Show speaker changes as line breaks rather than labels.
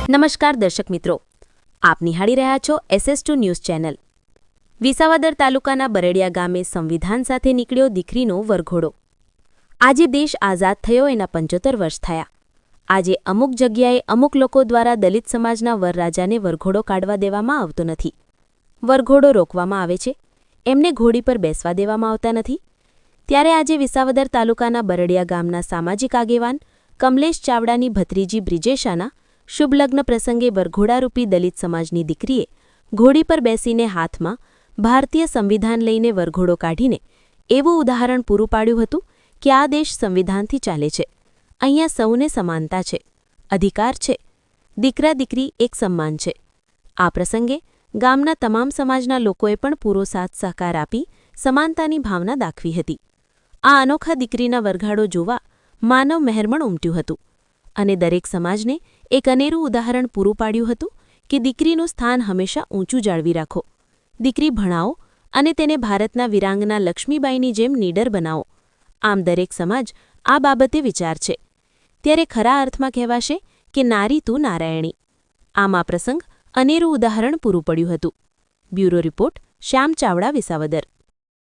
નમસ્કાર દર્શક મિત્રો, આપ નિહાળી રહ્યા છો SS2 ન્યૂઝ ચેનલ। વિસાવદર તાલુકાના બરડિયા ગામે સંવિધાન સાથે નીકળ્યો દીકરીનો વરઘોડો। આજે દેશ આઝાદ થયો એના 75 વર્ષ થયા। આજે અમુક જગ્યાએ અમુક લોકો દ્વારા દલિત સમાજના વરરાજાને વરઘોડો કાઢવા દેવામાં આવતો નથી। વરઘોડો રોકવામાં આવે છે, એમને ઘોડી પર બેસવા દેવામાં આવતા નથી। ત્યારે આજે વિસાવદર તાલુકાના બરડિયા ગામના સામાજિક આગેવાન કમલેશ ચાવડાની ભત્રીજી બ્રિજેશાના શુભ લગ્ન પ્રસંગે વરઘોડારૂપી દલિત સમાજની દીકરીએ ઘોડી પર બેસીને હાથમાં ભારતીય સંવિધાન લઈને વરઘોડો કાઢીને એવું ઉદાહરણ પૂરું પાડ્યું હતું કે આ દેશ સંવિધાનથી ચાલે છે। અહીંયા સૌને સમાનતા છે, અધિકાર છે, દીકરા દીકરી એક સન્માન છે। આ પ્રસંગે ગામના તમામ સમાજના લોકોએ પણ પૂરો સાથ સહકાર આપી સમાનતાની ભાવના દાખવી હતી। આ અનોખા દીકરીના વરઘાડો જોવા માનવ મહેરમણ ઉમટ્યું હતું અને દરેક સમાજને એક અનેરું ઉદાહરણ પૂરું પાડ્યું હતું કે દીકરીનું સ્થાન હંમેશા ઊંચું જાળવી રાખો, દીકરી ભણાવો અને તેને ભારતના વીરાંગના લક્ષ્મીબાઈની જેમ નીડર બનાવો। આમ દરેક સમાજ આ બાબતે વિચાર છે, ત્યારે ખરા અર્થમાં કહેવાશે કે નારી તું નારાયણી। આમ આ પ્રસંગ અનેરું ઉદાહરણ પૂરું પડ્યું હતું। બ્યુરો રિપોર્ટ શ્યામ ચાવડા, વિસાવદર।